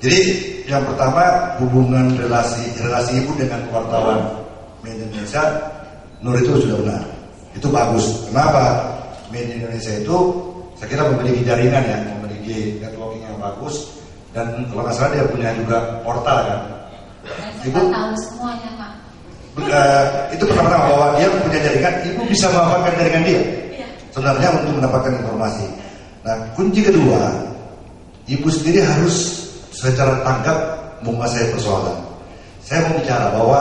Jadi yang pertama hubungan relasi ibu dengan wartawan media Indonesia, Nur itu sudah benar, itu bagus. Kenapa? Media Indonesia itu saya kira memiliki jaringan ya, memiliki networking yang bagus, dan kalau nggak salah dia punya juga portal kan. Dan ibu tahu semuanya Pak. Itu pertama bahwa dia punya jaringan, ibu bisa memanfaatkan jaringan dia sebenarnya untuk mendapatkan informasi. Nah kunci kedua, ibu sendiri harus secara tanggap menguasai persoalan. Saya mau bicara bahwa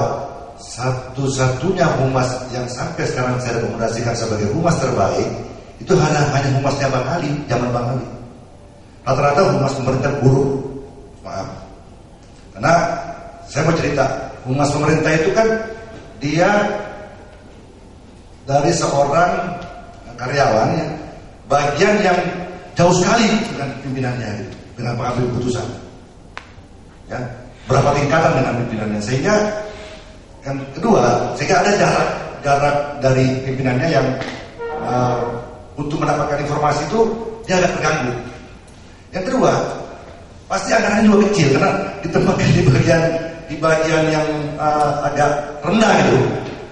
satu-satunya humas yang sampai sekarang saya rekomendasikan sebagai humas terbaik itu hanya humasnya Bang Ali, zaman Bang Ali. Rata-rata humas pemerintah buruk, maaf. Karena saya mau cerita, humas pemerintah itu kan dia dari seorang karyawan ya, bagian yang jauh sekali dengan pimpinannya, dengan pengambil keputusan. Ya, berapa tingkatan dengan pimpinannya, sehingga yang kedua, sehingga ada jarak dari pimpinannya yang untuk mendapatkan informasi itu dia agak terganggu. Yang kedua, pasti anggarannya juga kecil karena ditempatkan di bagian yang agak rendah gitu,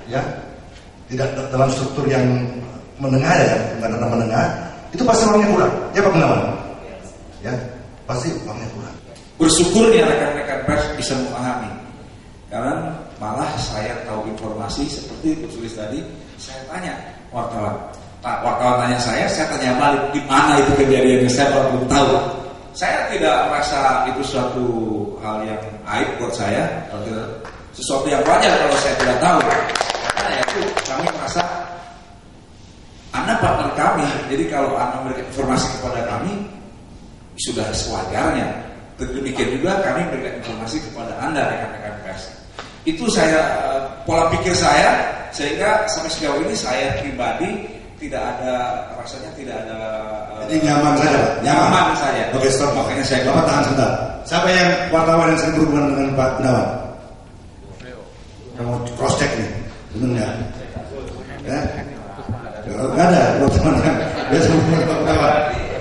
ya, tidak dalam struktur yang menengah ya, bukan menengah, itu pasti orangnya kurang. Ya Pak Gunawan, ya, pasti orangnya kurang. Bersyukur ya rekan-rekan pers bisa memahami, karena malah saya tahu informasi seperti tertulis tadi. Saya tanya wartawan, wartawan tanya saya tanya balik, di mana itu kejadiannya, saya belum tahu. Saya tidak merasa itu suatu hal yang aib buat saya, sesuatu yang wajar kalau saya tidak tahu. Karena itu kami merasa Anda partner kami, jadi kalau Anda memberikan informasi kepada kami sudah sewajarnya. Demikian juga kami berikan informasi kepada Anda rekan-rekan pers. Itu saya pola pikir saya, sehingga sampai sejauh ini saya pribadi tidak ada rasanya tidak ada. Jadi nyaman saja, nyaman saja. Oke, stop. Makanya saya Bapak tahan sebentar. Siapa yang wartawan yang sering berhubungan dengan Pak Gunawan? Yang mau cross check nih, benar nggak? Ya? Nggak ada wartawan yang biasa berhubungan dengan Pak Gunawan.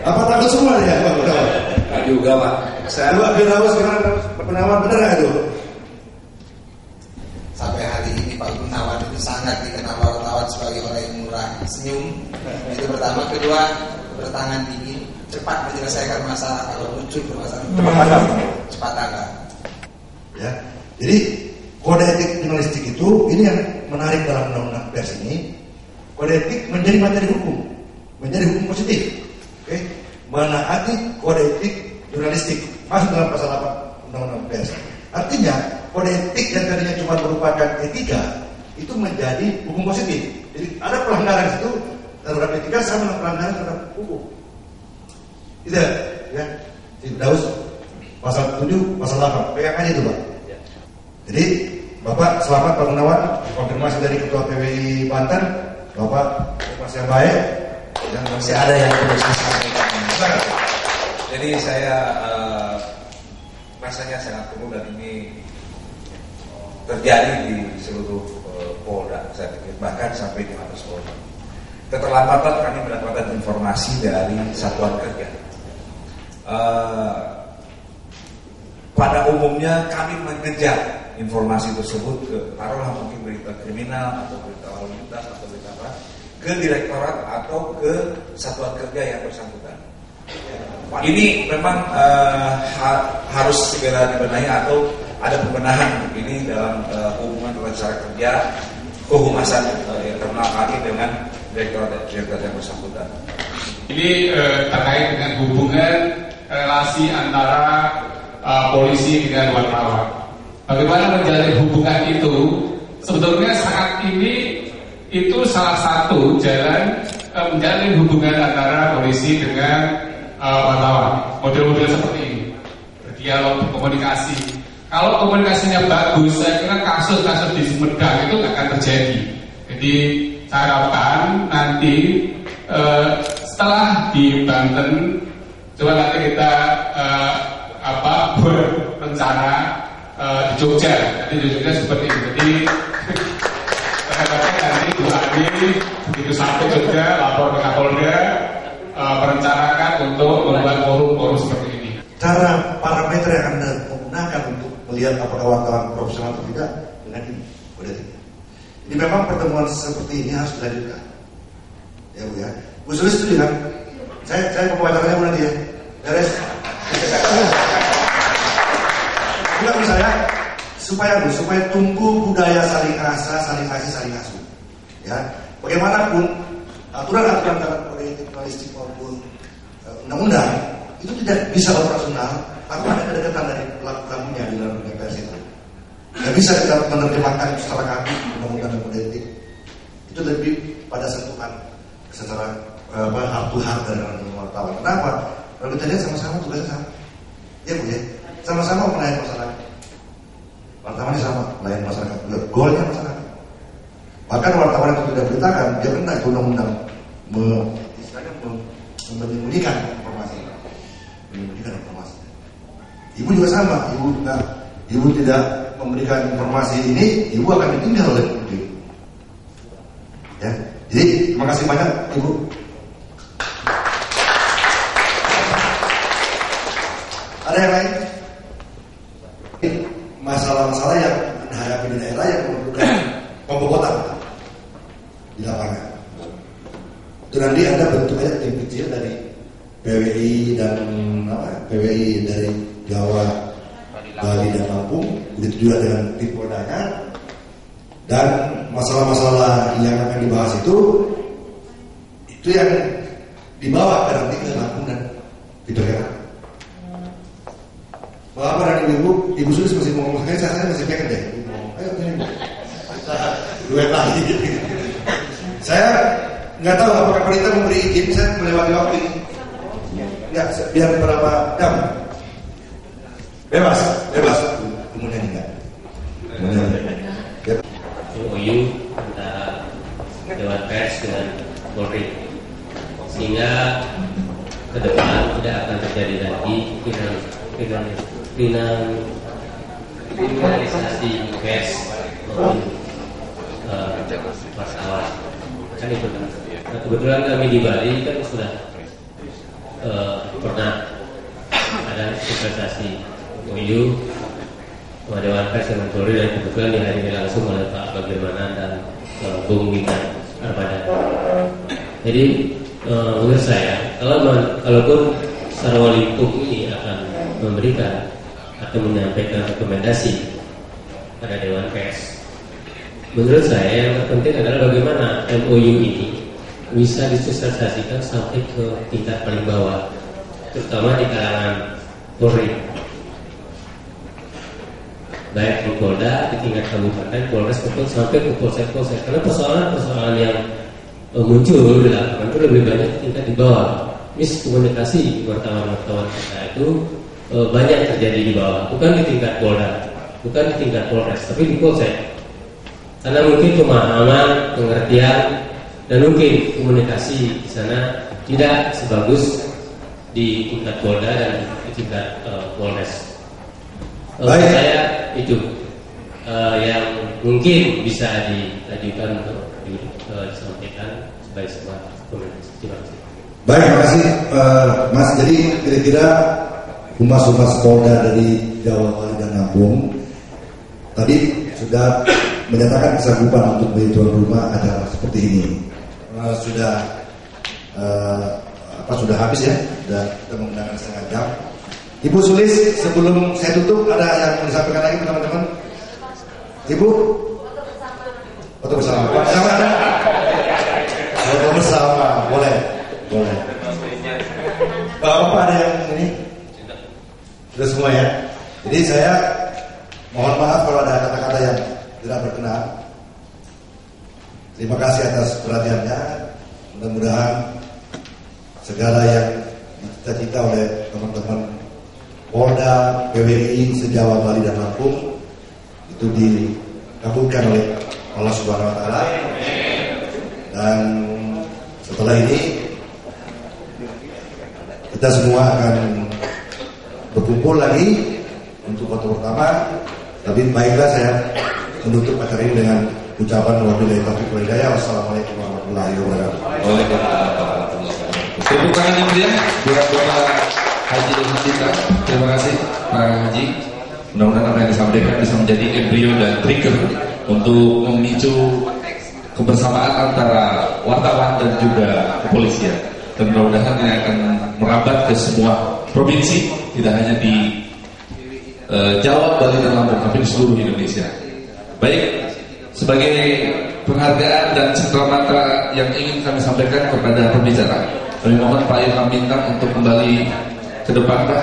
Apa takut semua ya Pak Gunawan? Nggak juga Pak. Saya dua Firdaus sekarang Pak Gunawan, benar nggak itu? Sampai hari ini Pak Gunawan itu sangat dikenal wartawan sebagai orang yang murah senyum. Itu pertama. Kedua, bertangan dingin, cepat menyelesaikan masalah kalau muncul permasalahan. Cepat tanggap. Ya, jadi kode etik jurnalistik itu ini yang menarik dalam undang-undang pers ini. Kode etik menjadi materi hukum, menjadi hukum positif. Oke, menaati kode etik jurnalistik masuk dalam pasal 8 undang-undang pers. Artinya kode etik yang tadinya cuma merupakan etika itu menjadi hukum positif. Jadi ada pelanggaran itu terhadap etika sama dengan pelanggaran terhadap hukum. Tidak, ya. Daus pasal 7, pasal 8, pegang aja itu Pak. Jadi Bapak selamat Pak Gunawan, konfirmasi dari Ketua PWI Banten, Bapak informasi yang baik. Dan masih ada yang perlu saya sampaikan. Jadi saya rasanya sangat perlu, dan ini terjadi di seluruh Polda, saya pikir bahkan sampai di Mabes Polri. Keterlambatan kami mendapatkan informasi dari satuan kerja. Pada umumnya kami mengejar informasi tersebut ke, taruhlah mungkin berita kriminal atau berita lalu lintas atau berita apa, ke direktorat atau ke satuan kerja yang bersangkutan. Ini memang harus segera dibenahi atau ada pembenahan ini dalam hubungan cara kerja kehumasan internal kami dengan direktorat yang bersangkutan. Ini terkait dengan hubungan relasi antara polisi dengan wartawan. Bagaimana menjalin hubungan itu? Sebetulnya saat ini itu salah satu jalan menjalin hubungan antara polisi dengan wartawan. Model-model seperti ini, berdialog, berkomunikasi. Kalau komunikasinya bagus, saya kira kasus-kasus di Sumedang itu nggak akan terjadi. Jadi saya harapkan nanti setelah di Banten, coba nanti kita berencana di Jogja. Nanti di Jogja seperti ini. Jadi nanti Bu Andi begitu sampai Jogja lapor ke Kapolda, merencanakan untuk membuat forum-forum seperti ini. cara parameter yang Anda menggunakan untuk melihat apakah wartawan profesional atau tidak dengan ini kode etik. Jadi memang pertemuan seperti ini harus dilanjutkan. Ya Bu ya. Bu Sulis setuju kan? Saya pembacaannya Bu nanti ya. Beres. Juga menurut saya supaya tumbuh budaya saling rasa, saling kasih, saling asuh. Ya, bagaimanapun aturan-aturan dalam kode etik jurnalistik maupun undang-undang itu tidak bisa operasional tanpa ada kedekatan dari pelaku tamunya di dalam dunia pers itu. Tidak bisa kita menerjemahkan secara kaki undang-undang dan kode etik. Itu lebih pada sentuhan secara heart to heart dari wartawan. Kenapa? Kalau kita lihat sama-sama tugasnya sama. Ya Bu ya, sama-sama melayani masyarakat. Wartawannya sama, melayani masyarakat. Goalnya masyarakat. Bahkan wartawan itu tidak beritakan, dia kena itu undang-undang menyembunyikan informasi. Menyembunyikan informasi. Ibu juga sama, ibu tidak memberikan informasi ini, ibu akan ditinggal oleh publik. Ya, jadi terima kasih banyak Ibu. Ada yang lain? Masalah-masalah yang dihadapi di daerah yang membutuhkan pembobotan di lapangan. Itu nanti ada bentuknya tim kecil dari PWI dan PWI dari Jawa, Bali dan Lampung, begitu juga dengan tim Poldanya. Dan masalah-masalah yang akan dibahas itu yang dibawa ke nanti ke Lampung dan di daerah. Bapak dan Ibu Sulis masih mau ngomong, saya masih pengen deh. Ayo ini duet lagi. Saya nggak tahu apakah pemerintah memberi izin saya melewati waktu ini. Nggak, biar berapa jam? Bebas. Kemudian enggak. MOU antara Dewan Pers dengan Polri, sehingga ke depan tidak akan terjadi lagi kriminalisasi pers maupun wartawan. Kan itu kan. Nah, kebetulan kami di Bali kan sudah pernah ada investasi MOU Dewan Pers dengan Polri, dan kebetulan dihadiri langsung oleh Pak Bagirmanan dan Bung Wita Armada. Jadi menurut saya, kalaupun Sarwalimpung ini akan memberikan atau menyampaikan rekomendasi pada Dewan Pers, menurut saya yang terpenting adalah bagaimana MOU ini bisa disosialisasikan sampai ke tingkat paling bawah, terutama di kalangan Polri, baik di Polda, di tingkat kabupaten, Polres, maupun sampai ke polsek-polsek. Karena persoalan-persoalan yang muncul di lapangan itu lebih banyak tingkat di bawah. Miskomunikasi wartawan-wartawan kita itu banyak terjadi di bawah, bukan di tingkat Polda, bukan di tingkat Polres, tapi di polsek. Karena mungkin pemahaman, pengertian, dan mungkin komunikasi di sana tidak sebagus di tingkat Polda dan di tingkat Polres. Saya itu yang mungkin bisa diajukan untuk disampaikan sebagai sebuah komunikasi. Terima kasih. Baik, terima kasih Mas. Jadi kira-kira humas-humas Polda dari Jawa, Bali dan Lampung tadi sudah menyatakan kesanggupan untuk menjadi tuan rumah acara seperti ini. Sudah habis ya, sudah kita menggunakan setengah jam. Ibu Sulis, sebelum saya tutup ada yang mau disampaikan lagi teman-teman? Ibu? Foto bersama. Foto bersama, boleh. Bapak ada yang ini? Sudah semua ya. Jadi saya mohon maaf kalau ada kata-kata yang tidak berkenan. Terima kasih atas perhatiannya. Mudah-mudahan segala yang dicita-cita oleh teman-teman Polda, PWI, se-Jawa, Bali dan Lampung itu dikabulkan oleh Allah Subhanahu Wa Taala. Dan setelah ini kita semua akan berkumpul lagi untuk foto pertama. Tapi baiklah saya menutup acara ini dengan ucapan wabillahi taufiq wal hidayah. Wassalamualaikum warahmatullahi wabarakatuh. Waalaikumsalam warahmatullahi wabarakatuh. Tepuk tangan yang meriah buat Bapak Haji dan Cinta. Terima kasih Pak Haji. Mudah-mudahan apa yang disampaikan bisa menjadi embrio dan trigger untuk memicu kebersamaan antara wartawan dan juga kepolisian. Dan mudah-mudahan ini akan merambat ke semua provinsi, tidak hanya di Jawa, Bali, dan Lampung, tapi di seluruh Indonesia. Baik, sebagai penghargaan dan cenderamata yang ingin kami sampaikan kepada pembicara, kami mohon Pak Ilham Bintang untuk kembali ke depan, Pak.